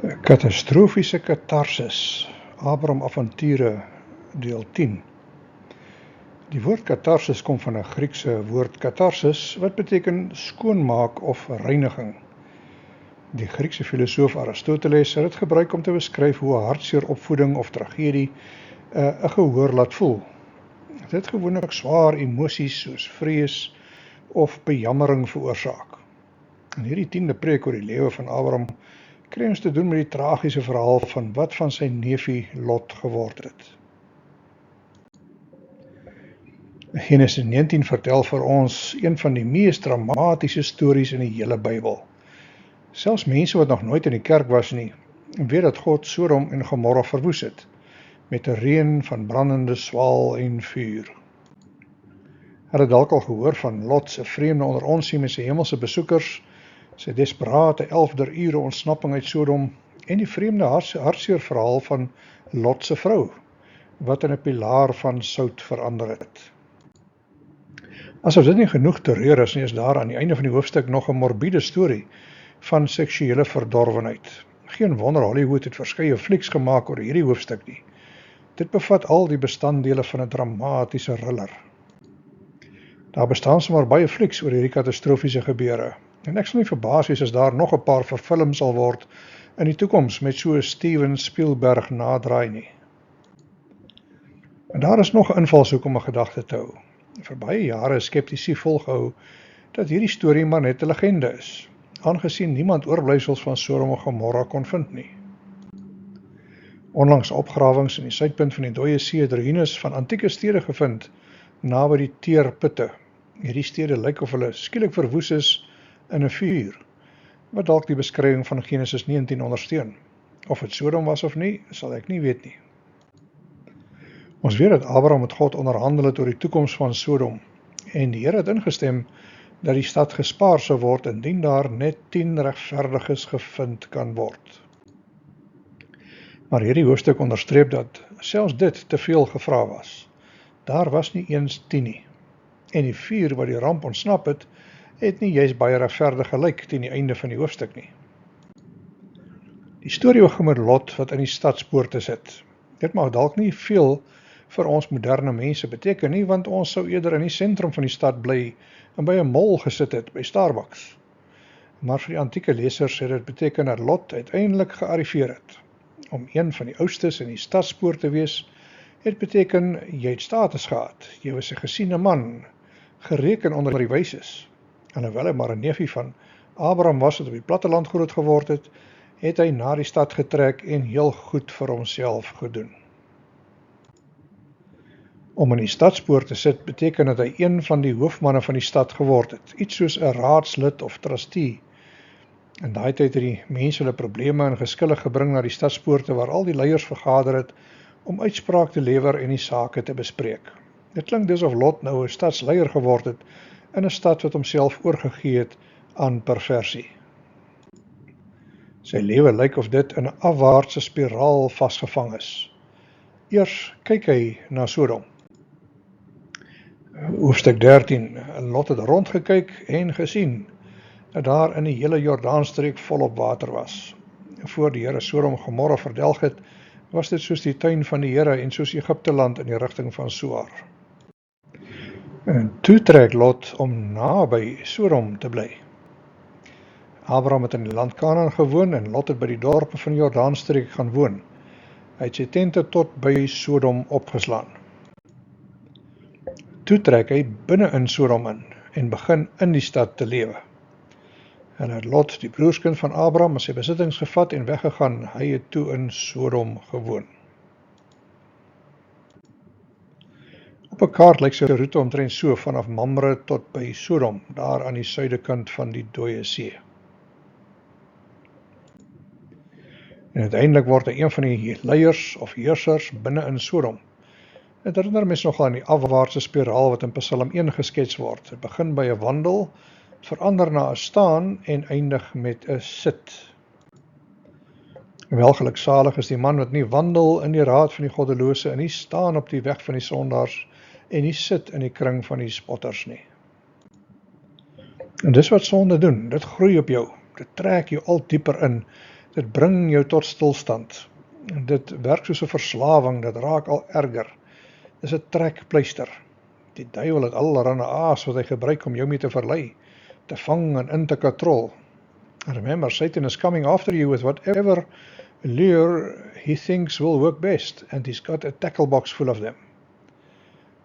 Katastrofiese katarsis, Abraham avonture, deel 10. Die woord katarsis kom van 'n Griekse woord katharsis, wat beteken skoonmaak of reiniging. Die Griekse filosoof Aristoteles het dit gebruik om te beskryf hoe 'n hartseer opvoeding of tragedie 'n gehoor laat voel. Dit het gewoonlik swaar emosies soos vrees of bejammering veroorsaak. In hierdie 10de preek oor die lewe van Abraham kry ons te doen met die tragiese verhaal van wat van sy neefie Lot geword het. Genesis 19 vertel vir ons een van die mees dramatiese stories in die hele Bybel. Selfs mense wat nog nooit in die kerk was nie, weet dat God Sodom en Gomorra verwoes het, met 'n reën van brandende swaal en vuur. Hulle het dalk al gehoor van Lot se vreemde onderontsie met sy hemelse besoekers, sy desperate 11 ure ontsnapping uit Sodom en die vreemde hartseer verhaal van Lot se vrou, wat in 'n pilaar van sout verander het. Asof dit nie genoeg terreur is nie, is daar aan die einde van die hoofstuk nog 'n morbiede storie van seksuele verdorwenheid. Geen wonder Hollywood het verskeie flieks gemaak oor hierdie hoofstuk nie. Dit bevat al die bestanddele van 'n dramatiese thriller. Daar bestaan sommer baie flieks oor hierdie katastrofiese gebeure, en ek sal nie verbaas wees as daar nog 'n paar verfilm sal word in die toekoms met so Steven Spielberg nadraai nie. En daar is nog 'n invalshoek om 'n gedagte te hou. Vir baie jare is skeptici volgehou dat hierdie storie maar net 'n legende is, aangesien niemand oorblyfsels van Sodom en Gomorra kon vind nie. Onlangs opgrawings in die suidpunt van die Dooie See het ruïnes van antieke stede gevind, naby die teerputte. Hierdie stede lyk of hulle skielik verwoes is in 'n vuur, wat dalk die beskrywing van Genesis 19 ondersteun. Of dit Sodom was of nie, sal ek nie weet nie. Ons weet dat Abraham met God onderhandel het oor die toekoms van Sodom, en die Here het ingestem dat die stad gespaar sou word indien daar net 10 regverdiges gevind kan word. Maar hierdie hoofstuk onderstreep dat selfs dit te veel gevra was. Daar was nie eens 10 nie. En die 4 wat die ramp ontsnap het nie juist baie regverdig gelyk teen die einde van die hoofstuk nie. Die storie begin met Lot wat in die stadspoorte sit. Dit mag dalk nie veel vir ons moderne mense beteken nie, want ons sou eerder in die sentrum van die stad bly en by 'n mall gesit het, by Starbucks. Maar vir die antieke lesers het dit beteken dat Lot uiteindelik gearriveer het. Om een van die oustes in die stadspoort te wees, het beteken jy het status gehad, jy was 'n gesiene man, gereken onder die wyses. En hoewel hy maar 'n neefie van Abraham was wat op die platteland groot geword het hy na die stad getrek en heel goed vir homself gedoen. Om in die stadspoort te sit beteken dat hy een van die hoofmanne van die stad geword het, iets soos 'n raadslid of trustee. In daai tyd het die mense hulle probleme en geskille gebring na die stadspoorte waar al die leiers vergader het om uitspraak te lewer en die sake te bespreek. Dit klink dus of Lot nou 'n stadsleier geword het in 'n stad wat homself oorgegee het aan perversie. Sy lewe lyk of dit in 'n afwaartse spiraal vasgevang is. Eers kyk hy na Sodom. Hoofstuk 13, Lot het rondgekyk en gesien dat daar in die hele Jordaanstreek volop water was. Voor die Here Sodom en Gomorra verdelg het, was dit soos die tuin van die Here en soos Egipteland in die rigting van Soar. En toe trek Lot om naby Sodom te bly. Abraham het in die land Kanaan gewoon en Lot het by die dorpe van die Jordaanstreek gaan woon. Hy het sy tente tot by Sodom opgeslaan. Toe trek hy binne in Sodom in en begin in die stad te lewe. En het Lot, die broerskind van Abraham, sy besittings gevat en weggegaan. Hy het toe in Sodom gewoon. Op 'n kaart lyk sy roete omtrent so vanaf Mamre tot by Sodom, daar aan die suidekant van die Dooie See. En uiteindelik word hy een van die leiers of heersers binne in Sodom. Dit herinner mens nogal aan die afwaartse spiraal wat in Psalm 1 geskets word. Het begin by 'n wandel, verander na 'n staan en eindig met 'n sit. Welgeluksalig is die man wat nie wandel in die raad van die goddelose en nie staan op die weg van die sondaars en nie sit in die kring van die spotters nie. En dis wat sonde doen, dit groei op jou, dit trek jou al dieper in, Dit bring jou tot stilstand. Dit werk soos 'n verslawing, dit raak al erger. Dis 'n trekpleister. Die duiwel het allerlei aas wat hy gebruik om jou mee te verlei, te vang en in te katrol. Remember, Satan is coming after you with whatever lure he thinks will work best, and he's got a tackle box full of them.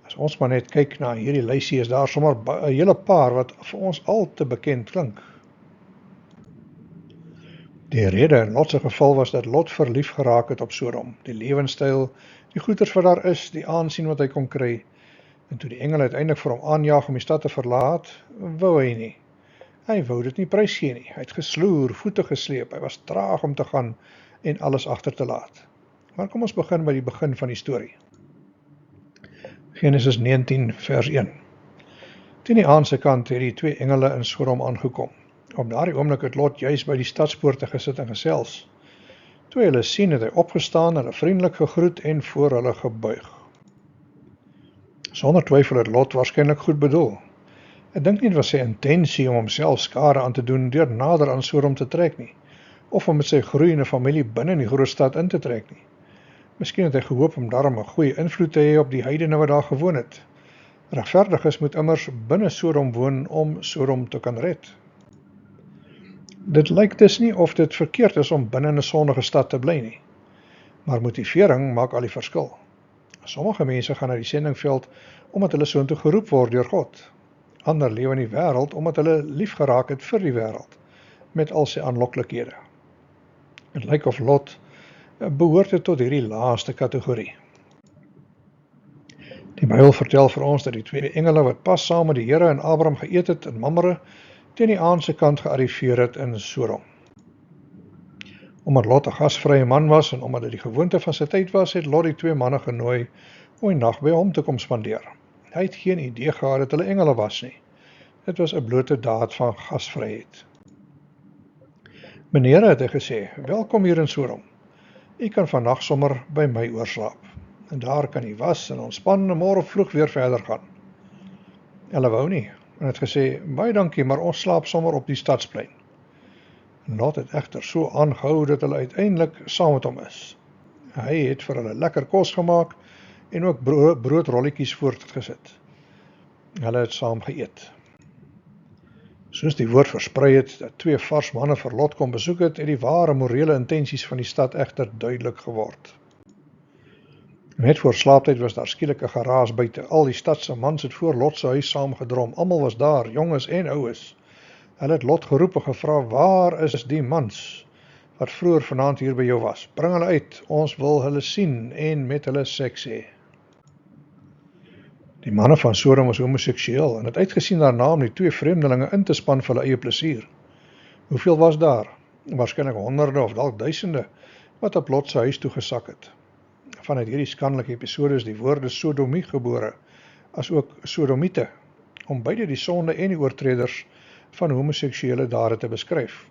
As ons maar net kyk na hierdie lysie, is daar sommer 'n hele paar wat vir ons al te bekend klink. Die rede in Lot se geval was dat Lot verlief geraak het op Sodom, die lewenstyl, die goeders wat daar is, die aansien wat hy kon kry. En toe die engel uiteindelik vir hom aanjaag om die stad te verlaat, wou hy nie. Hy wou dit nie prysgee nie. Hy het gesloer, voete gesleep, hy was traag om te gaan en alles agter te laat. Maar kom ons begin by die begin van die storie. Genesis 19 vers 1. Teen die aandse kant het die 2 engele in Sodom aangekom. Op daardie oomblik het Lot juis by die stadspoorte gesit en gesels. Toe hulle sien, het hy opgestaan, hulle vriendelik gegroet en voor hulle gebuig. Sonder twyfel het Lot waarskynlik goed bedoel. Ek dink nie dit was sy intensie om homself skade aan te doen deur nader aan Sodom te trek nie, of om met sy groeiende familie binne in die groot stad in te trek nie. Miskien het hy gehoop om daarom 'n goeie invloed te hê op die heidene wat daar gewoon het. Regverdiges moet immers binne Sodom woon om Sodom te kan red. Dit lyk dus nie of dit verkeerd is om binne 'n sondige stad te bly nie, maar motivering maak al die verskil. Sommige mense gaan na die sendingveld omdat hulle soontoe geroep word deur God. Ander lewe in die wêreld omdat hulle lief geraak het vir die wêreld, met al sy aanloklikhede. Het lyk of Lot behoort tot hierdie laaste kategorie. Die Bybel vertel vir ons dat die 2 engele wat pas saam met die Here en Abraham geëet het in Mamre, teen die aandse kant gearriveer het in Sodom. Omdat Lot 'n gasvrye man was en omdat dit die gewoonte van sy tyd was, het Lot die 2 manne genooi om die nag by hom te kom spandeer. Hy het geen idee gehad dat hulle engele was nie. Dit was 'n blote daad van gasvryheid. Meneer, het hy gesê, welkom hier in Sodom. U kan vannag sommer by my oorslaap. En daar kan u was en ontspan en môre vroeg weer verder gaan. Hulle wou nie, en het gesê, baie dankie, maar ons slaap sommer op die stadsplein. Lot het egter so aangehou dat hulle uiteindelik saam met hom is. Hy het vir hulle lekker kos gemaak en ook broodrolletjies voortgesit. Hulle het saam geëet. Soos die woord versprei het dat 2 vars manne vir Lot kom besoek het, het die ware morele intensies van die stad egter duidelik geword. Net voor slaaptyd was daar skielik 'n geraas buite. Al die stadse mans het voor Lot se huis saamgedrom. Almal was daar, jonges en oues. Hulle het Lot geroep en gevra, waar is die mans wat vroeër vanaand hier by jou was? Bring hulle uit, ons wil hulle sien en met hulle seks hê. Die manne van Sodom was homoseksueel en het uitgesien daarna om die 2 vreemdelinge in te span vir hulle eie plesier. Hoeveel was daar? Waarskynlik honderde of dalk duisende wat op Lot se huis toe gesak het. Vanuit hierdie skandelike episode is die woorde sodomie gebore, as ook sodomiete, om beide die sonde en die oortreders van homoseksuele dade te beskryf.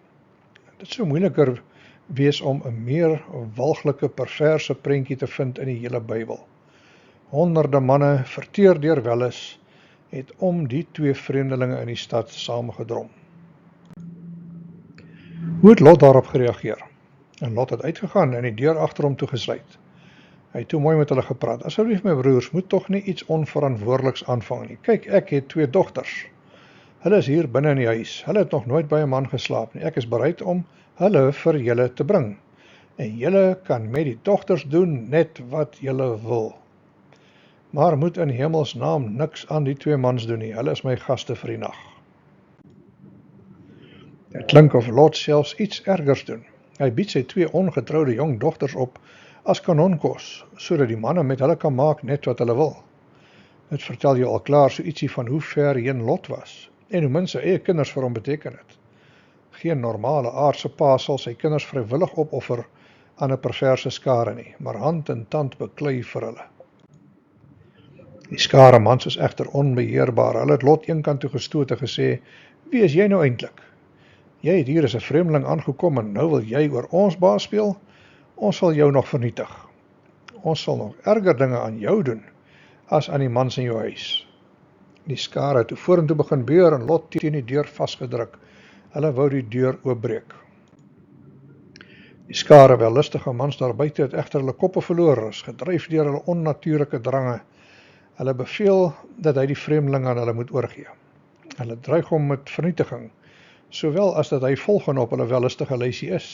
Dit sou moeiliker wees om 'n meer walglike, perverse prentjie te vind in die hele Bybel. Honderde manne, verteer deur welles, het om die 2 vreemdelinge in die stad saamgedrom. Hoe het Lot daarop gereageer? En Lot het uitgegaan en die deur agter hom toegesluit. Hy het toe mooi met hulle gepraat. Asseblief my broers, moet tog nie iets onverantwoordeliks aanvang nie. Kyk, ek het 2 dogters. Hulle is hier binne in die huis. Hulle het nog nooit by 'n man geslaap nie. Ek is bereid om hulle vir julle te bring. En julle kan met die dogters doen net wat julle wil. Maar moet in hemelsnaam niks aan die 2 mans doen nie. Hulle is my gaste vir die nag. Dit klink of Lot selfs iets ergers doen. Hy bied sy 2 ongetroude jong dogters op as kanonkos, sodat die manne met hulle kan maak net wat hulle wil. Dit vertel jou al klaar so ietsie van hoe ver heen Lot was, en hoe min sy eie kinders vir hom beteken het. Geen normale aardse pa sal sy kinders vrywillig opoffer aan 'n perverse skare nie, maar hand en tand beklei vir hulle. Die skare mans is egter onbeheerbaar. Hulle het Lot eenkant toe gestoot en gesê, wie is jy nou eintlik? Jy het hier as 'n vreemdeling aangekom en nou wil jy oor ons baas speel? Ons sal jou nog vernietig. Ons sal nog erger dinge aan jou doen, as aan die mans in jou huis. Die skare het toe vorentoe begin beur en Lot teen die deur vasgedruk. Hulle wou die deur oopbreek. Die skare wellustige mans daar buite het egter hulle koppe verloor, is gedryf deur hulle onnatuurlike drange. Hulle beveel dat hy die vreemdeling aan hulle moet oorgee. Hulle dreig hom met vernietiging, sowel as dat hy volgende op hulle wellustige lysie is.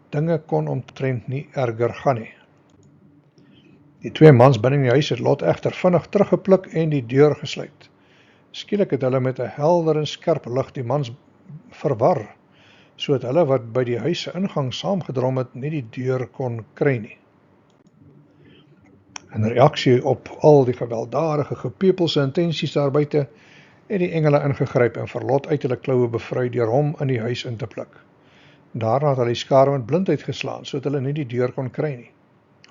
Dinge kon omtrent nie erger gaan nie. Die twee mans binne in die huis het Lot egter vinnig teruggepluk en die deur gesluit. Skielik het hulle met 'n helder en skerp lig die mans verwar, sodat hulle wat by die huis se ingang saamgedrom het, nie die deur kon kry nie. In reaksie op al die gewelddadige gepepelse intensies daar buite, het die engele ingegryp en vir Lot uit hulle kloue bevry deur hom in die huis in te pluk. Daarna het hulle die skare met blindheid geslaan, sodat hulle nie die deur kon kry nie.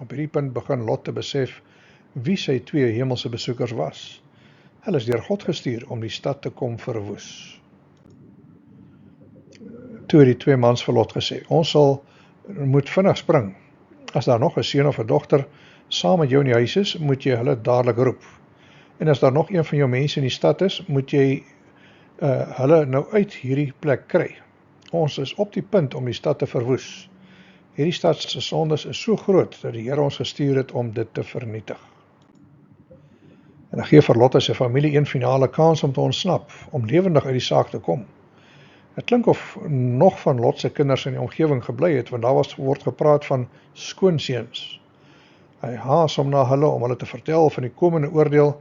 Op hierdie punt begin Lot te besef wie sy twee hemelse besoekers was. Hulle is deur God gestuur om die stad te kom verwoes. Toe het die twee mans vir Lot gesê, ons moet vinnig spring. As daar nog 'n seun of 'n dogter saam met jou in die huis is, moet jy hulle dadelik roep. En as daar nog een van jou mense in die stad is, moet jy hulle nou uit hierdie plek kry. Ons is op die punt om die stad te verwoes. Hierdie stad se sondes is so groot, dat die Here ons gestuur het om dit te vernietig. En hy gee vir Lot en sy familie een finale kans om te ontsnap, om lewendig uit die saak te kom. Het klink of nog van Lot se kinders in die omgewing gebly het, want daar word gepraat van skoonseuns. Hy haas hom na hulle om hulle te vertel van die komende oordeel,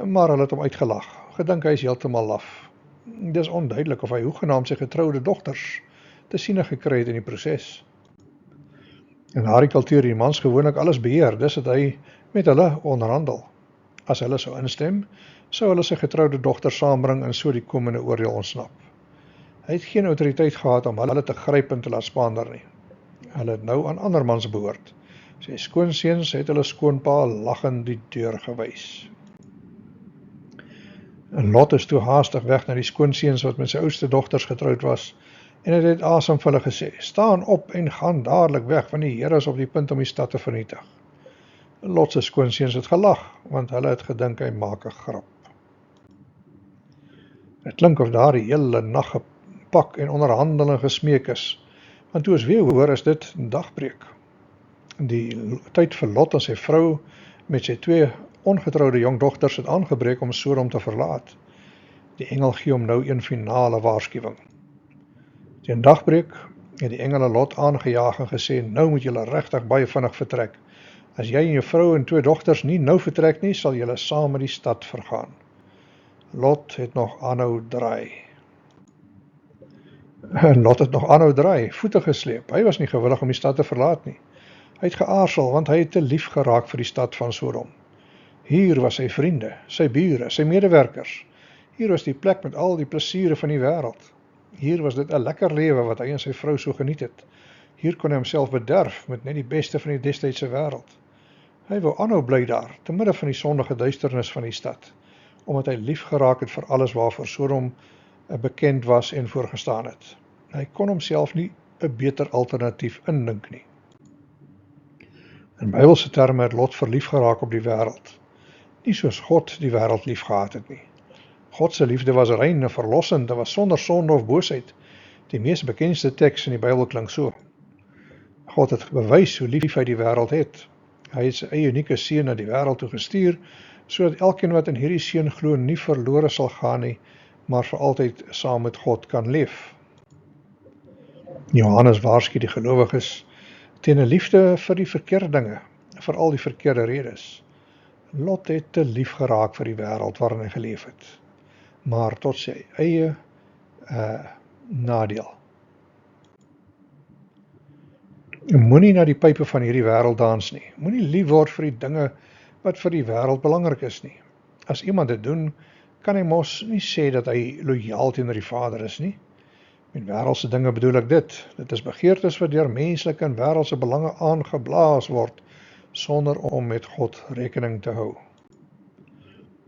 maar hulle het hom uitgelag, gedink hy is heeltemal laf. Dis onduidelik of hy hoegenaamd sy getroude dogters te siene gekry het in die proses. In haar kultuur die mans gewoonlik alles beheer, dis het hy met hulle onderhandel. As hulle sou instem, sou hulle sy getroude dogter saambring en so die komende oordeel ontsnap. Hy het geen autoriteit gehad om hulle te gryp en te laat spaander nie. Hulle het nou aan ander mans behoort. Sy skoonseuns het hulle skoonpa lagend die deur gewys. En Lot is toe haastig weg na die skoonseuns wat met sy oudste dogters getroud was, en het het asem vir hulle gesê, staan op en gaan dadelik weg, want die Here is op die punt om die stad te vernietig. Lot se skoonseuns het gelag, want hulle het gedink hy maak 'n grap. Het klink of daar die hele nag gepak en onderhandeling gesmeek is, want toe ons weer hoor is dit dagbreek. Die tyd vir Lot en sy vrou met sy twee ongetroude jong dogters het aangebreek om Sodom te verlaat. Die engel gee hom nou een finale waarskuwing. Teen dagbreek het die engele Lot aangejaag en gesê, nou moet julle regtig baie vinnig vertrek. As jy en jou vrou en twee dogters nie nou vertrek nie, sal julle saam met die stad vergaan. Lot het nog aanhou draai. Voete gesleep. Hy was nie gewillig om die stad te verlaat nie. Hy het geaarsel, want hy het te lief geraak vir die stad van Sodom. Hier was sy vriende, sy bure, sy medewerkers. Hier was die plek met al die plesiere van die wêreld. Hier was dit 'n lekker lewe wat hy en sy vrou so geniet het. Hier kon hy homself bederf met net die beste van die destydse wêreld. Hy wou aanhou bly daar, te midde van die sondige duisternis van die stad, omdat hy lief geraak het vir alles waarvoor Sodom bekend was en voorgestaan het. Hy kon homself nie 'n beter alternatief indink nie. In Bybelse terme het Lot verlief geraak op die wêreld. Nie soos God die wêreld lief gehad het nie. God se liefde was rein en verlossend, dit was sonder sonde of boosheid. Die mees bekendste teks in die Bybel klink so. God het bewys hoe lief hy die wêreld het. Hy het sy eie unieke seun na die wêreld toe gestuur, sodat elkeen wat in hierdie seun glo nie verlore sal gaan nie, maar vir altyd saam met God kan leef. Johannes waarsku die gelowiges teen 'n liefde vir die verkeerde dinge, vir al die verkeerde redes. Lot het te lief geraak vir die wêreld waarin hy geleef het, maar tot sy eie nadeel. Moenie na die pype van hierdie wêreld dans nie. Moenie lief word vir die dinge wat vir die wêreld belangrik is nie. As iemand dit doen, kan hy mos nie sê dat hy lojaal teenoor die Vader is nie. Met wêreldse dinge bedoel ek dit. Dit is begeertes wat deur menslike en wêreldse belange aangeblaas word, sonder om met God rekening te hou.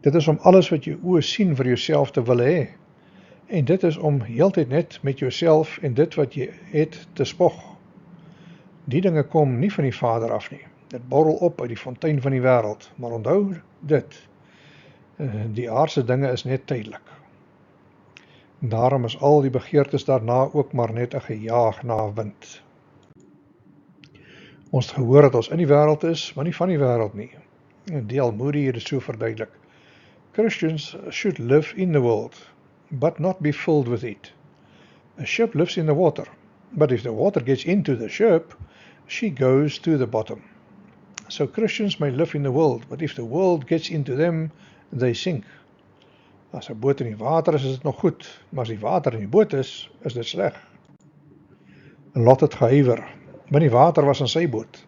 Dit is om alles wat jou oë sien vir jouself te wil hê. En dit is om heeltyd net met jouself en dit wat jy het te spog. Die dinge kom nie van die Vader af nie. Dit borrel op uit die fontein van die wêreld, maar onthou dit. Die aardse dinge is net tydelik. Daarom is al die begeertes daarna ook maar net 'n gejaag na wind. Ons het gehoor dat ons in die wêreld is, maar nie van die wêreld nie. D.L. Moody het dit so verduidelik. Christians should live in the world, but not be filled with it. A ship lives in the water, but if the water gets into the ship, she goes to the bottom. So Christians may live in the world, but if the world gets into them, they sink. As 'n boot in die water is dit nog goed, maar as die water in die boot is dit sleg. En Lot het gehuiwer, want die water was in sy boot.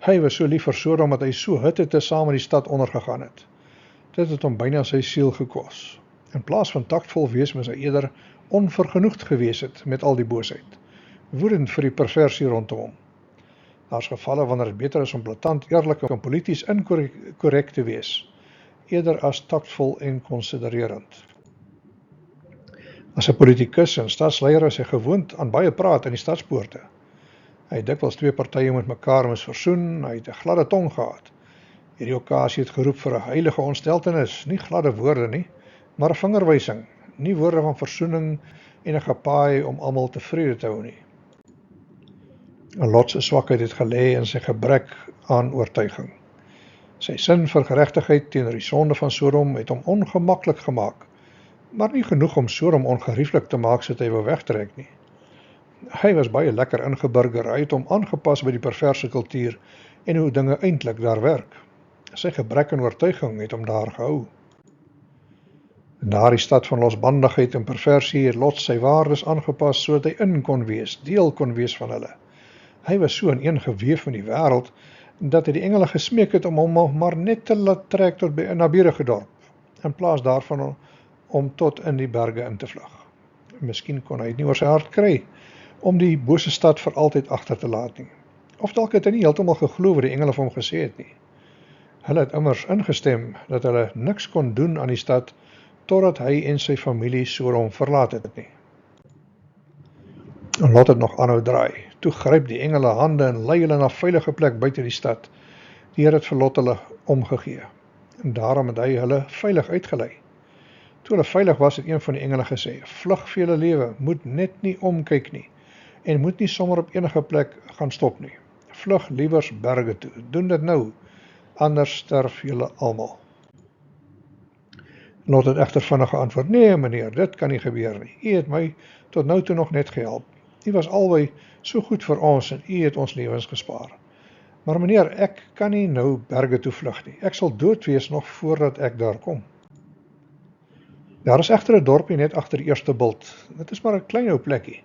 Hy was so lief vir Sodom dat hy so hitte saam met die stad ondergegaan het. Dit het hom byna sy siel gekos. In plaas van taktvol wees, moes hy eerder onvergenoegd gewees het met al die boosheid, woedend vir die perversie rondom hom. Daar's gevalle wanneer dit beter is om blaatant, eerlik en polities inkorrek te wees, eerder as taktvol en konsidererend. As 'n politikus en stadsleier is hy gewoond aan baie praat in die stadspoorte. Hy het dikwels twee partye met mekaar moes versoen, hy het 'n gladde tong gehad. Hierdie okasie het geroep vir 'n heilige ontsteltenis, nie gladde woorde nie, maar 'n vingerwysing, nie woorde van versoening en 'n gepaai om almal tevrede te hou nie. Lot se swakheid het gelê in sy gebrek aan oortuiging. Sy sin vir geregtigheid teenoor die sonde van Sodom het hom ongemaklik gemaak, maar nie genoeg om Sodom ongerieflik te maak sodat hy wou wegtrek nie. Hy was baie lekker ingeburger, hy het hom aangepas by die perverse kultuur en hoe dinge eintlik daar werk. Sy gebrek aan oortuiging het hom daar gehou. In daardie stad van losbandigheid en perversie het Lot sy waardes aangepas sodat hy in kon wees, deel kon wees van hulle. Hy was so ineengeweef met die wêreld dat hy die engele gesmeek het om hom maar net te laat trek tot by 'n naburige dorp, in plaas daarvan om tot in die berge in te vlug. Miskien kon hy dit nie oor sy hart kry om die bose stad vir altyd agter te laat nie. Of dalk het hy nie heeltemal geglo wat die engele vir hom gesê het nie. Hulle het immers ingestem dat hulle niks kon doen aan die stad totdat hy en sy familie Sodom verlaat het nie. En Lot het nog aanhou draai. Toe gryp die engele hande en lei hulle na 'n veilige plek buite die stad. Die Here het vir Lot hulle omgegee. En daarom het hy hulle veilig uitgelei. Toe hulle veilig was, het een van die engele gesê: "Vlug vir julle lewe, moet net nie omkyk nie en moet nie sommer op enige plek gaan stop nie. Vlug liewers berge toe. Doen dit nou, anders sterf julle almal." Lot het egter vinnig geantwoord: "Nee, meneer, dit kan nie gebeur nie. U het my tot nou toe nog net gehelp. U was albei so goed vir ons en u het ons lewens gespaar. Maar meneer, ek kan nie nou berge toe vlug nie. Ek sal dood wees nog voordat ek daar kom." Daar is egter 'n dorpie net agter die eerste bult. Dit is maar 'n klein ou plekkie,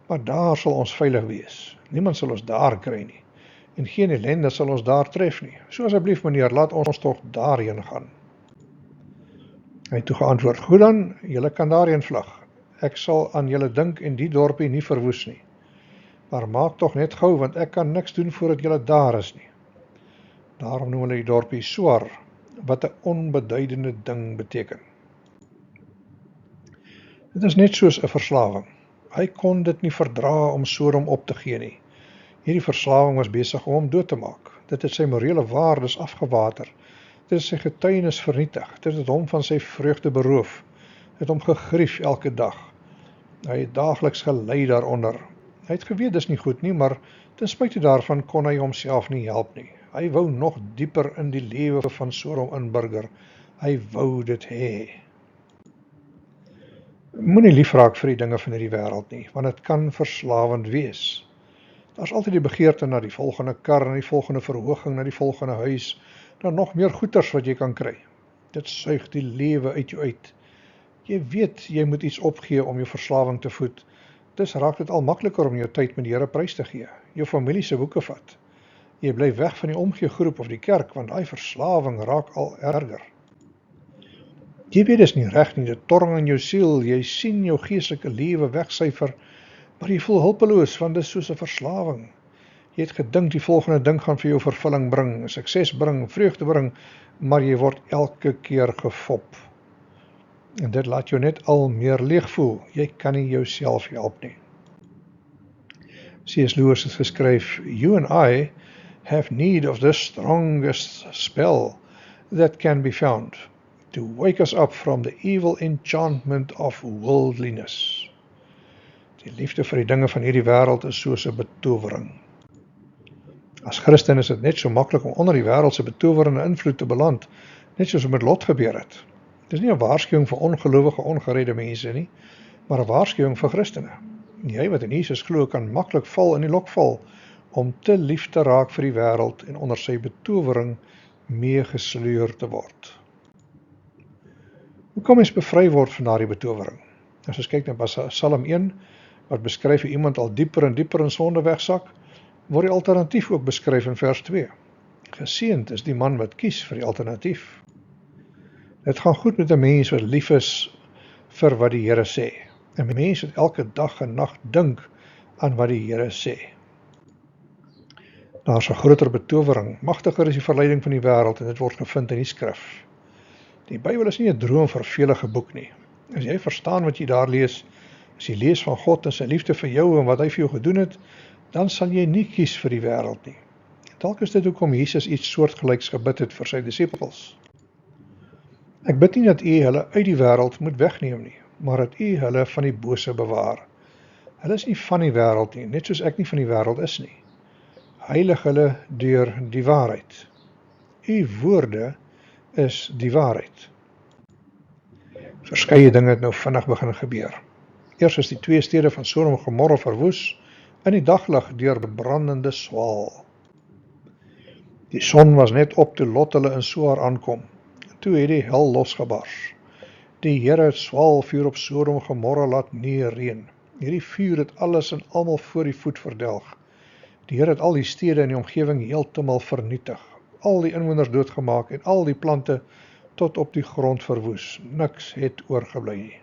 maar daar sal ons veilig wees. Niemand sal ons daar kry nie, en geen ellende sal ons daar tref nie. So asseblief meneer, laat ons tog daarheen gaan. Hy het toe geantwoord: "Goed dan, julle kan daarheen vlug. Ek sal aan julle dink en die dorpie nie verwoes nie. Maar maak tog net gou, want ek kan niks doen voordat julle daar is nie." Daarom noem hulle die dorpie Soar, wat 'n onbeduidende ding beteken. Dit is net soos 'n verslawing. Hy kon dit nie verdra om Sodom op te gee nie. Hierdie verslawing was besig om hom dood te maak. Dit het sy morele waardes afgewater. Dit het sy getuienis vernietig. Dit het hom van sy vreugde beroof. Het hom gegrief elke dag. Hy het daagliks gelei daaronder. Hy het geweet dis nie goed nie, maar ten spyte daarvan kon hy homself nie help nie. Hy wou nog dieper in die lewe van Sodom inburger. Hy wou dit hê. Moenie lief raak vir die dinge van hierdie wêreld nie, want dit kan verslawend wees. Daar's altyd die begeerte na die volgende kar, na die volgende verhoging, na die volgende huis, na nog meer goeders wat jy kan kry. Dit suig die lewe uit jou uit. Jy weet jy moet iets opgee om jou verslawing te voed. Dus raak dit al makliker om jou tyd met die Here prys te gee, jou familie se boeke vat. Jy bly weg van die omgeegroep of die kerk, want daai verslawing raak al erger. Jy weet dis nie reg nie, dit torring in jou siel, jy sien jou geestelike lewe wegsyfer, maar jy voel hulpeloos, want dis soos 'n verslawing. Jy het gedink die volgende ding gaan vir jou vervulling bring, sukses bring, vreugde bring, maar jy word elke keer gefop. En dit laat jou net al meer leeg voel, jy kan nie jouself help nie. C.S. Lewis het geskryf: "You and I have need of the strongest spell that can be found, to wake us up from the evil enchantment of worldliness." Die liefde vir die dinge van hierdie wêreld is soos 'n betowering. As Christen is dit net so maklik om onder die wêreld se betowerende invloed te beland, net soos met Lot gebeur het. Dit is nie 'n waarskuwing vir ongelowige, ongeredde mense nie, maar 'n waarskuwing vir Christene. Jy wat in Jesus glo, kan maklik val in die lokval om te lief te raak vir die wêreld en onder sy betowering meegesleur te word. Hoe kan mens bevry word van daardie betowering? As ons kyk na Psalm 1, wat beskryf hoe iemand al dieper en dieper in sonde wegsak, word die alternatief ook beskryf in vers 2. Geseënd is die man wat kies vir die alternatief. Dit gaan goed met 'n mens wat lief is vir wat die Here sê. 'n Mens wat elke dag en nag dink aan wat die Here sê. Daar's 'n groter betowering, magtiger is die verleiding van die wêreld en dit word gevind in die skrif. Die Bybel is nie 'n droomvervelige boek nie. As jy verstaan wat jy daar lees, as jy lees van God en sy liefde vir jou en wat hy vir jou gedoen het, dan sal jy nie kies vir die wêreld nie. Dalk is dit hoekom Jesus iets soortgelyks gebid het vir sy disippels. Ek bid nie dat u hulle uit die wêreld moet wegneem nie, maar dat u hulle van die bose bewaar. Hulle is nie van die wêreld nie, net soos ek nie van die wêreld is nie. Heilig hulle deur die waarheid. U woorde is die waarheid. Verskeie dinge het nou vinnig begin gebeur. Eers is die 2 stede van Sodom en Gomorra verwoes in die daglig deur brandende swaal. Die son was net op toe Lot hulle in Soar aankom. Toe het die hel losgebars. Die Here het swaalvuur op Sodom en Gomorra laat neerreën. Hierdie vuur het alles en almal voor die voet verdelg. Die Here het al die stede in die omgewing heeltemal vernietig. Al die inwoners doodgemaak en al die plante tot op die grond verwoes. Niks het oorgebly nie.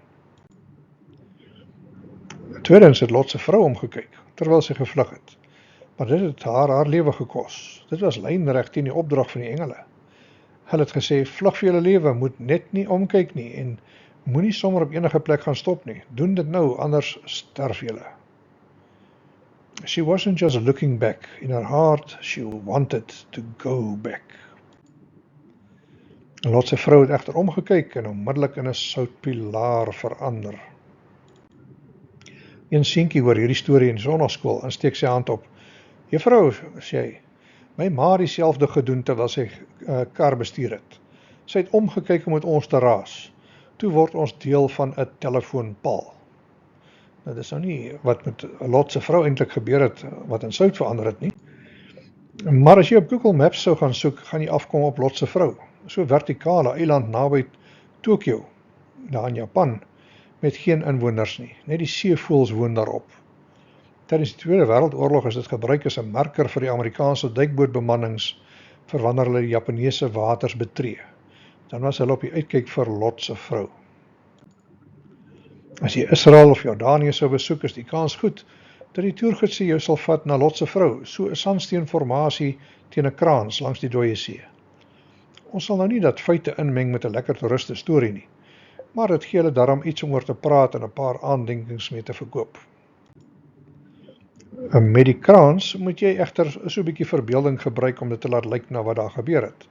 Tweedens het Lot se vrou omgekyk, terwyl sy gevlug het. Maar dit het haar lewe gekos. Dit was lynreg teen die opdrag van die engele. Hulle het gesê, vlug vir julle lewe, moet net nie omkyk nie en moenie sommer op enige plek gaan stop nie. Doen dit nou, anders sterf julle. She wasn't just looking back. In her heart, she wanted to go back. Lot se vrou het egter omgekyk en onmiddellik in 'n soutpilaar verander. Een seentjie hoor hierdie storie in sonnaskool en steek sy hand op. Juffrou, sê hy, my ma het dieselfde gedoen terwyl sy kar bestuur het. Sy het omgekyk om met ons te raas. Toe word ons deel van 'n telefoonpaal. Nou, dit is nou nie wat met Lot se vrou eintlik gebeur het, wat in sout verander het nie. Maar as jy op Google Maps sou gaan soek, gaan jy afkom op Lot se vrou. So vertikale eiland naby Tokyo, daar in Japan, met geen inwoners nie. Net die seevoëls woon daarop. Tydens die Tweede Wêreldoorlog is dit gebruik as 'n marker vir die Amerikaanse duikbootbemannings vir wanneer hulle die Japaneese waters betree. Dan was hulle op die uitkyk vir Lot se vrou. As jy Israel of Jordanië sou besoek, is die kans goed dat die toergidse jou sal vat na Lot se vrou, so 'n sandsteenformasie teen 'n kraans langs die Dooie See. Ons sal nou nie dat feite inmeng met 'n lekker toeriste storie nie, maar dit gee hulle daarom iets om oor te praat en 'n paar aandenkings mee te verkoop. Met die kraans moet jy egter so 'n bietjie verbeelding gebruik om dit te laat lyk na wat daar gebeur het.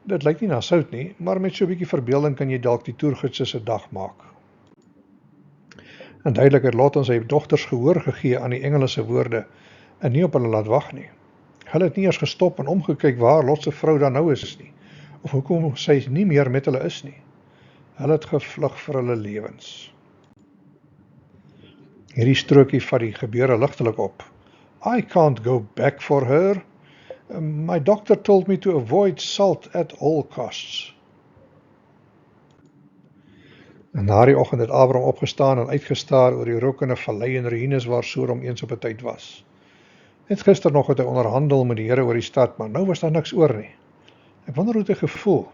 Dit lyk nie na sout nie, maar met so 'n bietjie verbeelding kan jy dalk die toergidse se dag maak. En duidelik het Lot en sy dogters gehoor gegee aan die engele se woorde en nie op hulle laat wag nie. Hulle het nie eers gestop en omgekyk waar Lot se vrou dan nou is nie, of hoekom sy nie meer met hulle is nie. Hulle het gevlug vir hulle lewens. Hierdie strokie vat die gebeure ligtelik op. I can't go back for her. My doctor told me to avoid salt at all costs. En na die oggend het Abraham opgestaan en uitgestaar oor die rokende vallei en ruïnes waar Sodom eens op 'n tyd was. Net gister nog het hy onderhandel met die Here oor die stad, maar nou was daar niks oor nie. Ek wonder hoe het hy gevoel.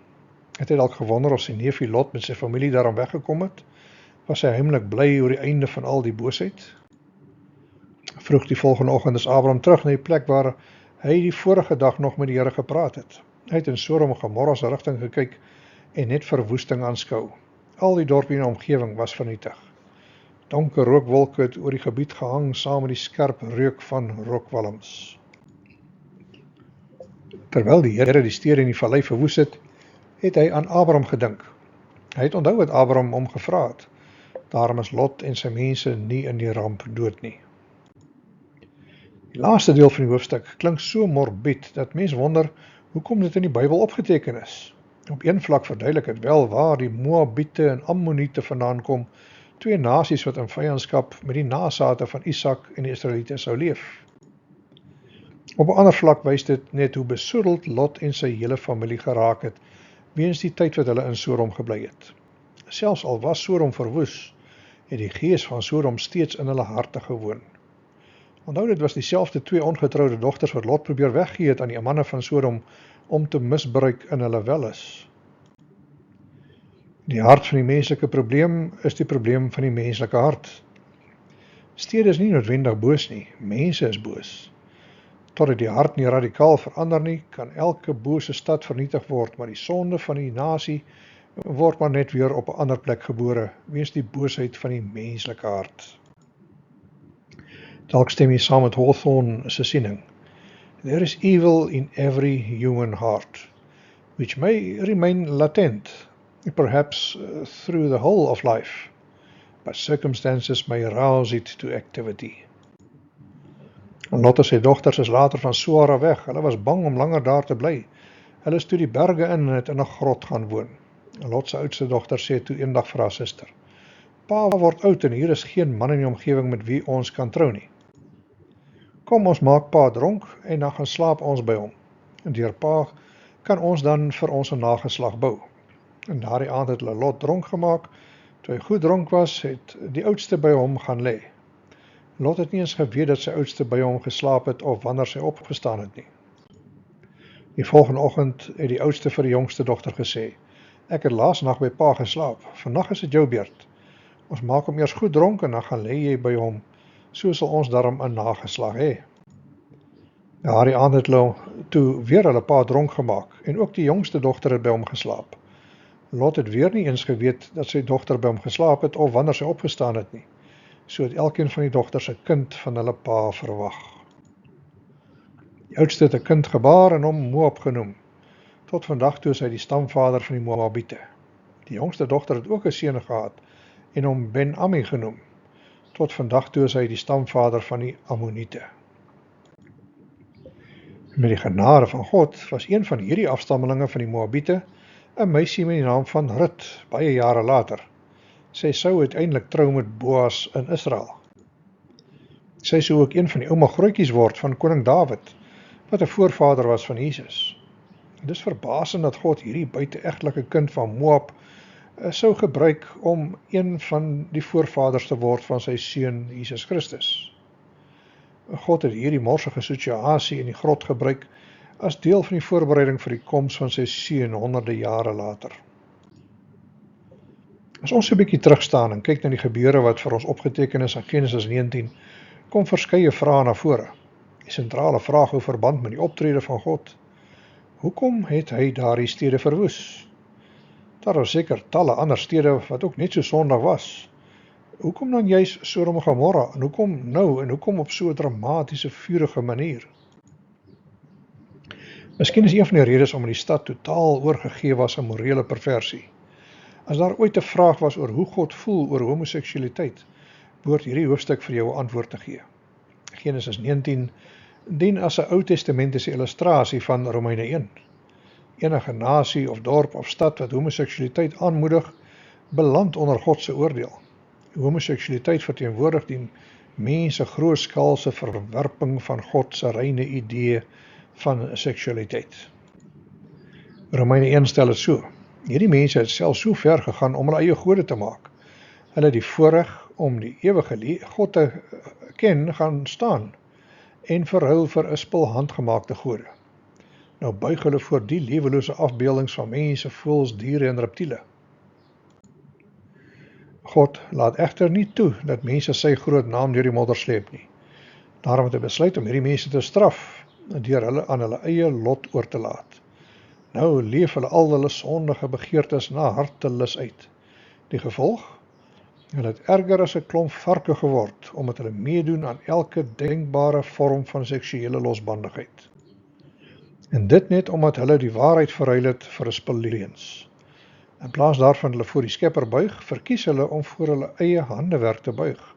Het hy dalk gewonder of sy neefie Lot met sy familie daarom weggekom het? Was hy heimlik bly oor die einde van al die boosheid? Vroeg die volgende oggend is Abraham terug na die plek waar hy die vorige dag nog met die Here gepraat het. Hy het in Sodom en Gomorra se rigting gekyk en net verwoesting aanskou. Al die dorpe in die omgewing was vernietig. Donker rookwolke het oor die gebied gehang saam met die skerp reuk van rookwalms. Terwyl die Here die stede in die vallei verwoes het, het hy aan Abraham gedink. Hy het onthou wat Abraham hom gevra het. Daarom is Lot en sy mense nie in die ramp dood nie. Die laaste deel van die hoofstuk klink so morbied dat mens wonder hoekom dit in die Bybel opgeteken is. Op een vlak verduidelik het wel waar die Moabiete en Ammoniete vandaan kom, twee nasies wat in vyandskap met die nasate van Isak en die Israeliete sou leef. Op 'n ander vlak wys dit net hoe besoedeld Lot en sy hele familie geraak het, weens die tyd wat hulle in Sodom gebly het. Selfs al was Sodom verwoes, het die gees van Sodom steeds in hulle harte gewoon. Onthou, dit was dieselfde twee ongetroude dogters wat Lot probeer weggee het aan die manne van Sodom om te misbruik in hulle welis. Die hart van die menslike probleem is die probleem van die menslike hart. Stede is nie noodwendig boos nie, mense is boos. Totdat die hart nie radikaal verander nie, kan elke bose stad vernietig word, maar die sonde van die nasie word maar net weer op 'n ander plek gebore, weens die boosheid van die menslike hart. Dalk stem jy saam met Hawthorne se siening. There is evil in every human heart, which may remain latent, perhaps through the whole of life, but circumstances may rouse it to activity. Lot en sy dogters is later van Soara weg. Hulle was bang om langer daar te bly. Hulle is toe die berge in en het in 'n grot gaan woon. Lot se oudste dogter sê toe eendag vir haar suster: "Pa word oud en hier is geen man in die omgewing met wie ons kan trou nie. Kom, ons maak pa dronk en dan gaan slaap ons by hom. En deur pa kan ons dan vir ons 'n nageslag bou." En daardie aand het hulle Lot dronk gemaak. Toe hy goed dronk was, het die oudste by hom gaan lê. Lot het nie eens geweet dat sy oudste by hom geslaap het of wanneer sy opgestaan het nie. Die volgende oggend het die oudste vir die jongste dogter gesê: "Ek het laasnag by pa geslaap, vandag is dit jou beurt. Ons maak hom eers goed dronk en dan gaan lê jy by hom, so sal ons daarom 'n nageslag hê." Daardie aand het hulle toe weer hulle pa dronk gemaak en ook die jongste dogter het by hom geslaap. Lot het weer nie eens geweet dat sy dogter by hom geslaap het of wanneer sy opgestaan het nie. So het elkeen van die dogters 'n kind van hulle pa verwag. Die oudste het 'n kind gebaar en hom Moab genoem. Tot vandag toe is hy die stamvader van die Moabiete. Die jongste dogter het ook 'n seun gehad en hom Ben-Ammi genoem. Tot vandag toe is hy die stamvader van die Ammoniete. Met die genade van God was een van hierdie afstammelinge van die Moabiete 'n meisie met die naam van Rut, baie jare later. Sy sou uiteindelik trou met Boas in Israel. Sy sou ook een van die ouma grootjies word van koning Dawid, wat 'n voorvader was van Jesus. Dit is verbasend dat God hierdie buite-egtelike kind van Moab sou gebruik om een van die voorvaders te word van sy seun Jesus Christus. God het hierdie morsige situasie in die grot gebruik as deel van die voorbereiding vir die koms van sy seun honderde jare later. As ons 'n bietjie terugstaan en kyk na die gebeure wat vir ons opgeteken is in Genesis 19, kom verskeie vrae na vore. Die sentrale vraag hou verband met die optrede van God. Hoekom het hy daardie stede verwoes? Daar was seker talle ander stede wat ook net so sondig was. Hoekom dan juis Sodom en Gomorra, en hoekom nou, en hoekom op so 'n dramatiese, vurige manier? Miskien is een van die redes omdat die stad totaal oorgegee was aan morele perversie. As daar ooit 'n vraag was oor hoe God voel oor homoseksualiteit, behoort hierdie hoofstuk vir jou 'n antwoord te gee. Genesis 19 dien as 'n Ou Testamentiese illustrasie van Romeine 1. Enige nasie of dorp of stad wat homoseksualiteit aanmoedig, beland onder God se oordeel. Homoseksualiteit verteenwoordig die mense grootskaalse verwerping van God se reine idee van seksualiteit. Romeine 1 stel dit so: hierdie mense het selfs so ver gegaan om hulle eie gode te maak. Hulle het die voorreg om die ewige God te ken gaan staan en verhuil vir 'n spul handgemaakte gode. Nou buig hulle voor die lewelose afbeeldings van mense, voëls, diere en reptiele. God laat egter nie toe dat mense sy groot naam deur die modder sleep nie. Daarom het hy besluit om hierdie mense te straf deur hulle aan hulle eie lot oor te laat. Nou leef hulle al hulle sondige begeertes na hartelus uit. Die gevolg? Hulle het erger as 'n klomp varke geword, omdat hulle meedoen aan elke denkbare vorm van seksuele losbandigheid. En dit net omdat hulle die waarheid verruil het vir 'n spul leuns. In plaas daarvan hulle voor die Skepper buig, verkies hulle om voor hulle eie handewerk te buig.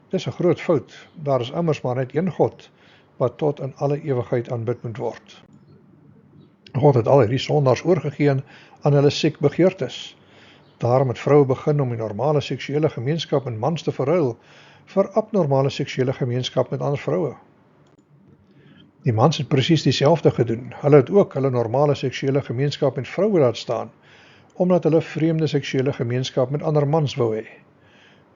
Dis 'n groot fout. Daar is immers maar net een God, wat tot in alle ewigheid aanbid moet word. God het al hierdie sondaars oorgegee aan hulle siek begeertes. Daarom het vroue begin om die normale seksuele gemeenskap met mans te verruil vir abnormale seksuele gemeenskap met ander vroue. Die mans het presies dieselfde gedoen. Hulle het ook hulle normale seksuele gemeenskap met vroue laat staan, omdat hulle vreemde seksuele gemeenskap met ander mans wou hê.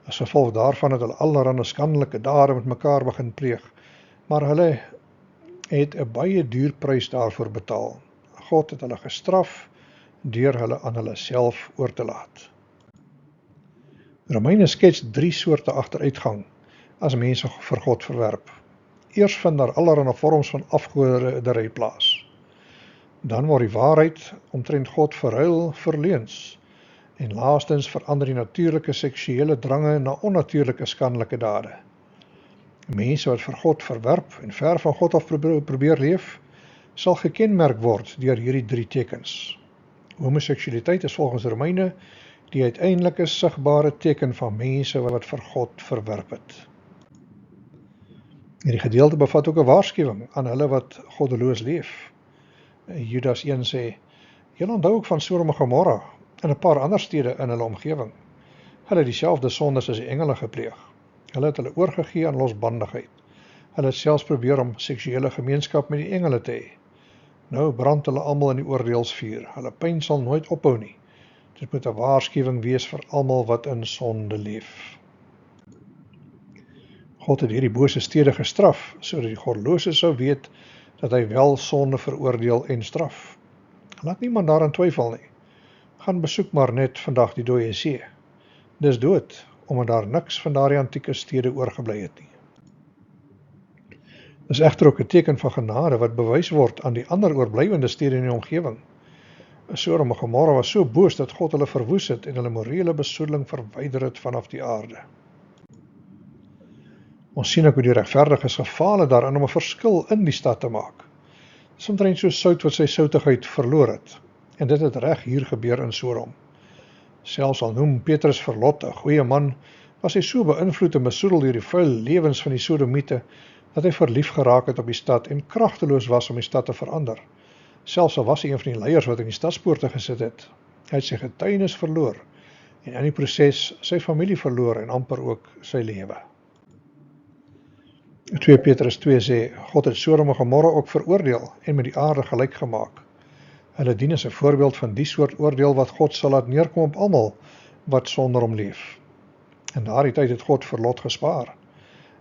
As gevolg daarvan het hulle allerhande skandelike dade met mekaar begin pleeg, maar hulle het 'n baie duur prys daarvoor betaal. God het hulle gestraf deur hulle aan hulle self oor te laat. Romeine skets 3 soorte agteruitgang as mense vir God verwerp. Eers vind daar allerhande vorms van afgoderry plaas. Dan word die waarheid omtrent God verruil vir leuns. En laastens verander die natuurlike seksuele drange na onnatuurlike skandelike dade. Mense wat vir God verwerp en ver van God af probeer leef, sal gekenmerk word deur hierdie 3 tekens. Homoseksualiteit is volgens Romeine die uiteindelike sigbare teken van mense wat vir God verwerp het. Hierdie gedeelte bevat ook 'n waarskuwing aan hulle wat goddeloos leef. Judas 1 sê, julle onthou ook van Sodom en Gomorra en 'n paar ander stede in hulle omgewing. Hulle het dieselfde sondes as die engele gepleeg. Hulle het hulle oorgegee aan losbandigheid. Hulle het selfs probeer om seksuele gemeenskap met die engele te hê. Nou brand hulle almal in die oordeelsvuur. Hulle pyn sal nooit ophou nie. Dit moet 'n waarskuwing wees vir almal wat in sonde leef. God het hierdie bose stede gestraf, sodat die goddelose sou weet dat hy wel sonde veroordeel en straf. Laat niemand daaraan twyfel nie. Gaan besoek maar net vandag die dooie see. Dis dood, omdat daar niks van daardie antieke stede oorgebly het nie. Dis egter ook 'n teken van genade wat bewys word aan die ander oorblywende stede in die omgewing. Sodom en Gomorra was so boos dat God hulle verwoes het en hulle morele besoedeling verwyder het vanaf die aarde. Ons sien ook hoe die regverdiges gefaal het daarin om 'n verskil in die stad te maak. Dis omtrent so sout wat sy soutigheid verloor het. En dit het reg hier gebeur in Sodom. Selfs al noem Petrus vir Lot 'n goeie man, was hy so beïnvloed en besoedel deur die vuil lewens van die Sodomiete, dat hy verlief geraak het op die stad en kragteloos was om die stad te verander. Selfs al was hy een van die leiers wat in die stadspoorte gesit het. Hy het sy getuienis verloor en in die proses sy familie verloor en amper ook sy lewe. 2 Petrus 2 sê, God het Sodom en Gomorra ook veroordeel en met die aarde gelyk gemaak. Hulle dien as 'n voorbeeld van die soort oordeel wat God sal laat neerkom op almal wat sonder hom leef. In daardie tyd het God vir Lot gespaar.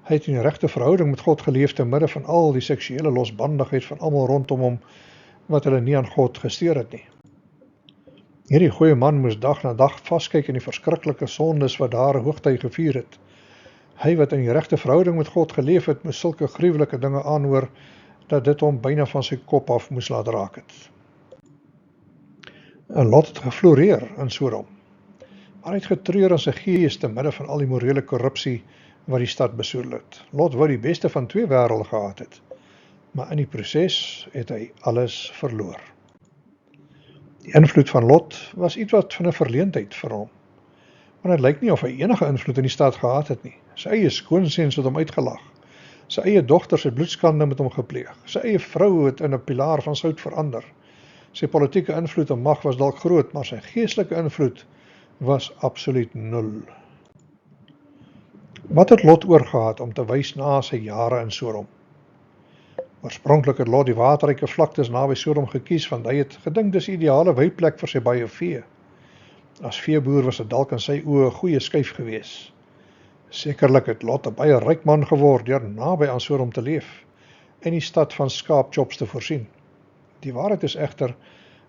Hy het in die regte verhouding met God geleef te midde van al die seksuele losbandigheid van almal rondom hom wat hulle nie aan God gesteer het nie. Hierdie goeie man moes dag na dag vaskyk in die verskriklike sondes wat daar hoogtyd gevier het. Hy wat in die regte verhouding met God geleef het, moes sulke gruwelike dinge aanhoor dat dit hom byna van sy kop af moes laat raak het. En Lot het gefloreer in Sodom, maar hy het getreur aan sy gees te midde van al die morele korrupsie wat die stad besoedel het. Lot wou die beste van 2 wêrelde gehad het, maar in die proses het hy alles verloor. Die invloed van Lot was ietwat van 'n verleentheid vir hom, want dit lyk nie of hy enige invloed in die stad gehad het nie. Sy eie skoonseuns het hom uitgelag, sy eie dogters het bloedskande met hom gepleeg, sy eie vrou het in 'n pilaar van sout verander. Sy politieke invloed en mag was dalk groot, maar sy geestelike invloed was absoluut 0. Wat het Lot oorgehad om te wys na sy jare in Sodom? Oorspronklik het Lot die waterryke vlaktes naby Sodom gekies, want hy het gedink dis 'n ideale weiplek vir sy baie vee. As veeboer was dit dalk in sy oë 'n goeie skuif gewees. Sekerlik het Lot 'n baie ryk man geword deur naby aan Sodom te leef en die stad van skaapchops te voorsien. Die waarheid is egter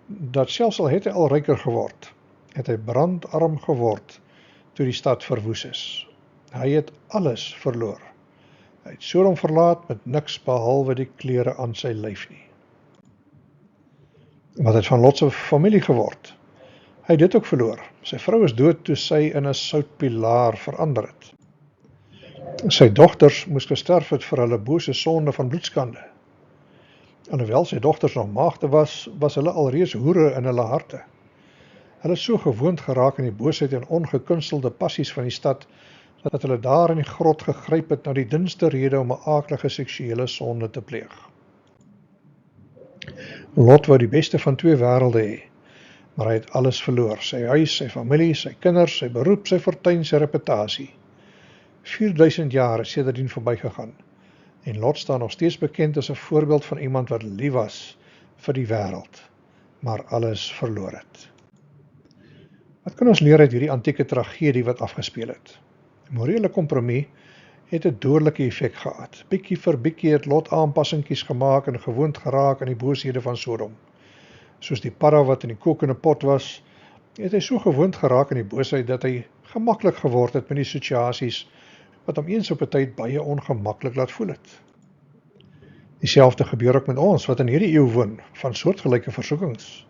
dat selfs al het hy al ryker geword, het hy brandarm geword toe die stad verwoes is. Hy het alles verloor. Hy het Sodom verlaat met niks behalwe die klere aan sy lyf nie. Wat het van Lot se familie geword? Hy het dit ook verloor. Sy vrou is dood toe sy in 'n soutpilaar verander het. Sy dogters moes gesterf het vir hulle bose sonde van bloedskande. Alhoewel sy dogters nog maagde was hulle alreeds hoere in hulle harte. Hulle is so gewoond geraak aan die boosheid en ongekunstelde passies van die stad, dat hulle daar in die grot gegryp het na die dunste rede om 'n aaklige seksuele sonde te pleeg. Lot wou die beste van twee wêrelde hê, maar hy het alles verloor, sy huis, sy familie, sy kinders, sy beroep, sy fortuin, sy reputasie. 4000 jaar is sedertdien verbygegaan, en Lot staan nog steeds bekend as 'n voorbeeld van iemand wat lief was vir die wêreld, maar alles verloor het. Wat kan ons leer uit hierdie antieke tragedie wat afgespeel het? Die morele kompromie het 'n dodelike effek gehad. Bietjie vir bietjie het Lot aanpassingkies gemaak en gewoond geraak aan die booshede van Sodom. Soos die padda wat in die kokende pot was, het hy so gewoond geraak aan die boosheid dat hy gemaklik geword het met die situasies wat hom eens op 'n tyd baie ongemaklik laat voel het. Dieselfde gebeur ook met ons wat in hierdie eeu woon, van soortgelyke versoekings.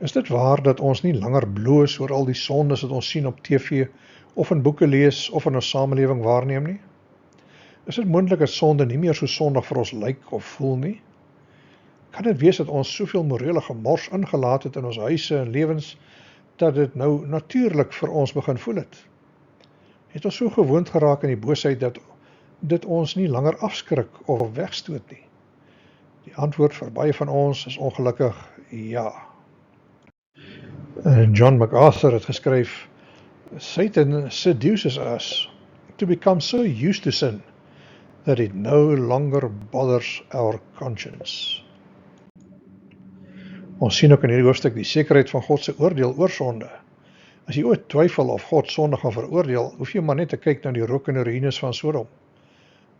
Is dit waar dat ons nie langer bloos oor al die sondes wat ons sien op TV of in boeke lees of in ons samelewing waarneem nie? Is dit moontlik dat sonde nie meer so sondig vir ons lyk of voel nie? Kan dit wees dat ons soveel morele gemors ingelaat het in ons huise en lewens, dat dit nou natuurlik vir ons begin voel het? Het ons so gewoond geraak aan die boosheid dat dit ons nie langer afskrik of wegstoot nie? Die antwoord vir baie van ons is ongelukkig ja. John MacArthur het geskryf, Satan seduces us to become so used to sin that it no longer bothers our conscience. Ons sien ook in hierdie hoofstuk die sekerheid van God se oordeel oor sonde. As jy ooit twyfel of God sonde gaan veroordeel, hoef jy maar net te kyk na die rokende ruïnes van Sodom.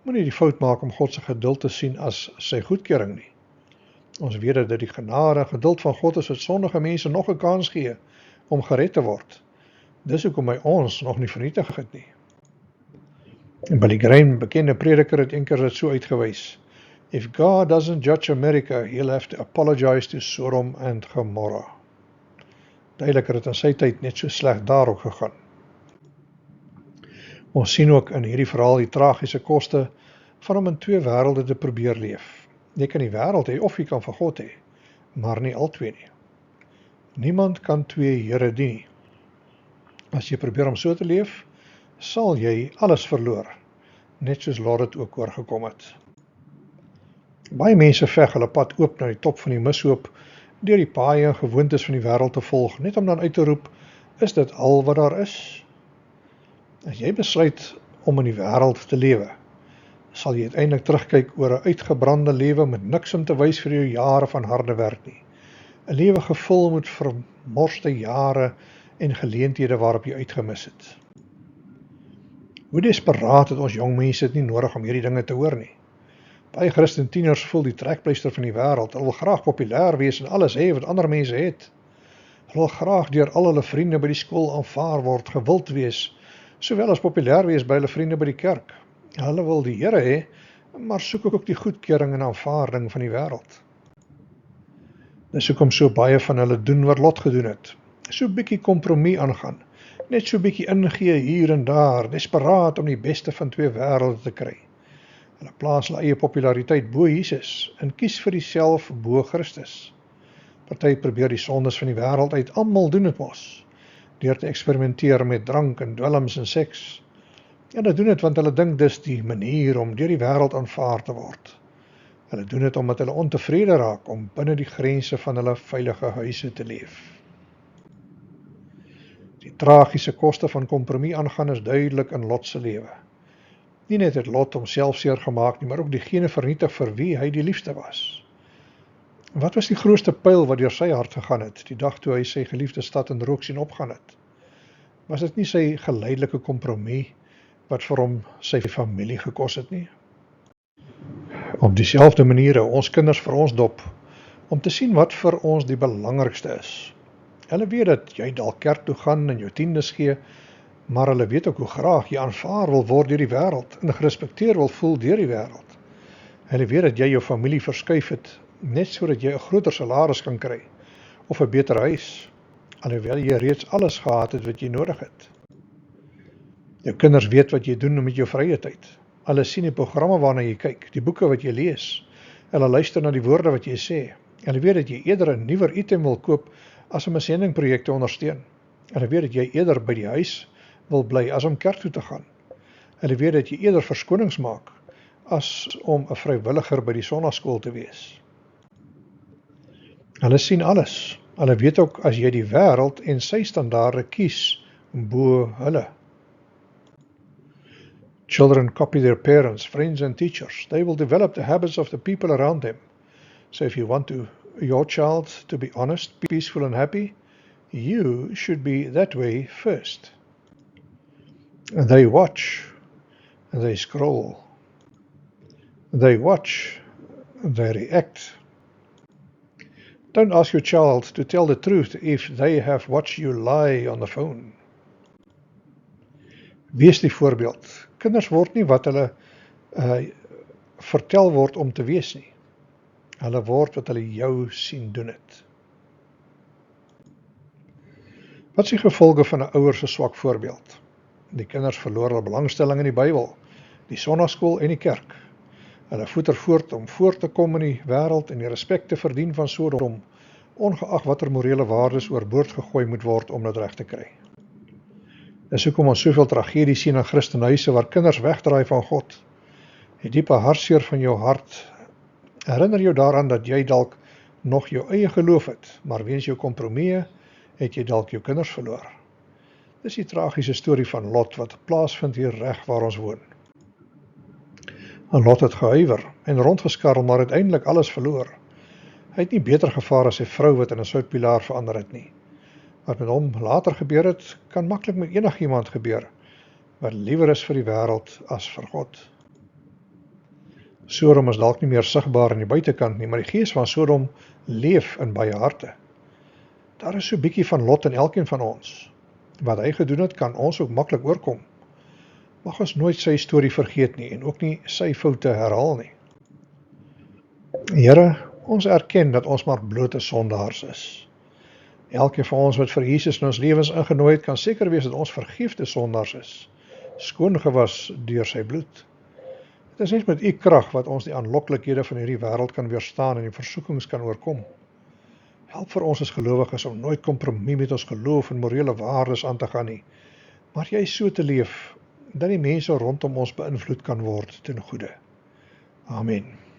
Moenie die fout maak om God se geduld te sien as sy goedkeuring nie. Ons weet dat die genade en geduld van God is wat sondige mense nog 'n kans gee om gered te word. Dis hoekom hy ons nog nie vernietig het nie. En Billy Graham, bekende prediker, het eendag dit so uitgewys. If God doesn't judge America, he'll have to apologize to Sodom and Gomorrah. Duideliker het in sy tyd net so sleg daar ook gegaan. Ons sien ook in hierdie verhaal die tragiese koste van om in twee wêrelde te probeer leef. Jy kan die wêreld hê of jy kan vir God hê, maar nie albei nie. Niemand kan twee here dien nie. As jy probeer om so te leef, sal jy alles verloor, net soos Lot dit ook oorgekom het. Baie mense veg hulle pad oop na die top van die mishoop deur die paaie en gewoontes van die wêreld te volg, net om dan uit te roep, is dit al wat daar is? As jy besluit om in die wêreld te lewe, sal jy uiteindelik terugkyk oor 'n uitgebrande lewe met niks om te wys vir jou jare van harde werk nie. 'n Lewe gevul met vermorste jare en geleenthede waarop jy uitgemis het. Hoe desperaat het ons jong mense dit nie nodig om hierdie dinge te hoor nie. Baie Christen tieners voel die trekpleister van die wêreld. Hulle wil graag populêr wees en alles hê wat ander mense het. Hulle wil graag deur al hulle vriende by die skool aanvaar word, gewild wees, sowel as populêr wees by hulle vriende by die kerk. Hulle wil die Here hê, maar soek ook die goedkeuring en aanvaarding van die wêreld. Dis hoekom so baie van hulle doen wat Lot gedoen het. So bietjie kompromie aangaan, net so bietjie ingee hier en daar, desperaat om die beste van twee wêrelde te kry. Hulle plaas hulle eie populariteit bo Jesus en kies vir diself bo Christus. Party probeer die sondes van die wêreld uit, almal doen dit mos, deur te eksperimenteer met drank en dwelms en seks. En hulle doen dit want hulle dink dis die manier om deur die wêreld aanvaar te word. Hulle doen dit omdat hulle ontevrede raak om binne die grense van hulle veilige huise te leef. Die tragiese koste van kompromie aangaan is duidelik in Lot se lewe. Nie net het Lot homself seer gemaak nie, maar ook diegene vernietig vir wie hy die liefste was. Wat was die grootste pyl wat deur sy hart gegaan het, die dag toe hy sy geliefde stad in rook sien opgaan het? Was dit nie sy geleidelike kompromie wat vir hom sy familie gekos het nie? Op dieselfde manier hou ons kinders vir ons dop, om te sien wat vir ons die belangrikste is. Hulle weet dat jy dalk kerk toe gaan en jou tiendes gee, maar hulle weet ook hoe graag jy aanvaar wil word deur die wêreld en gerespekteer wil voel deur die wêreld. Hulle weet dat jy jou familie verskuif het, net sodat jy 'n groter salaris kan kry, of 'n beter huis, alhoewel jy reeds alles gehad het wat jy nodig het. Jou kinders weet wat jy doen met jou vrye tyd. Hulle sien die programme waarna jy kyk, die boeke wat jy lees. Hulle luister na die woorde wat jy sê. Hulle weet dat jy eerder 'n nuwer item wil koop as om 'n sendingprojek te ondersteun. Hulle weet dat jy eerder by die huis wil bly as om kerk toe te gaan. Hulle weet dat jy eerder verskonings maak as om 'n vrywilliger by die sonnaskool te wees. Hulle sien alles. Hulle weet ook as jy die wêreld en sy standaarde kies bo hulle. Children copy their parents, friends and teachers. They will develop the habits of the people around them. So if you want your child to be honest, peaceful and happy, you should be that way first. And they watch, and they scroll. They watch, and they react. Don't ask your child to tell the truth if they have watched you lie on the phone. Wees die voorbeeld. Kinders word nie wat hulle vertel word om te wees nie. Hulle word wat hulle jou sien doen het. Wat is die gevolge van 'n ouer se swak voorbeeld? Die kinders verloor hulle belangstelling in die Bybel, die sonnaskool en die kerk. Hulle voeter voort om voor te kom in die wêreld en die respek te verdien van Sodom, ongeag watter morele waardes oorboord gegooi moet word om dit reg te kry. Dis hoekom ons soveel tragedies sien in Christenhuise waar kinders wegdraai van God. Die diepe hartseer van jou hart herinner jou daaraan dat jy dalk nog jou eie geloof het, maar weens jou kompromieë het jy dalk jou kinders verloor. Dis die tragiese storie van Lot wat plaasvind hier reg waar ons woon. En Lot het gehuiwer en rondgeskarrel, maar uiteindelik alles verloor. Hy het nie beter gevaar as sy vrou wat in 'n soutpilaar verander het nie. Wat met hom later gebeur het, kan maklik met enigiemand gebeur, wat liewer is vir die wêreld as vir God. Sodom is dalk nie meer sigbaar aan die buitekant nie, maar die gees van Sodom leef in baie harte. Daar is so bietjie van Lot in elkeen van ons. Wat hy gedoen het, kan ons ook maklik oorkom. Mag ons nooit sy storie vergeet nie, en ook nie sy foute herhaal nie. Here, ons erken dat ons maar blote sondaars is. Elkeen van ons wat vir Jesus in ons lewens ingenooi het, kan seker wees dat ons vergeefde sondaars is, skoongewas deur sy bloed. Dit is net met u krag wat ons die aanloklikhede van hierdie wêreld kan weerstaan en die versoekings kan oorkom. Help vir ons as gelowiges om nooit kompromie met ons geloof en morele waardes aan te gaan nie, maar jy so te leef, dat die mense rondom ons beïnvloed kan word ten goeie. Amen.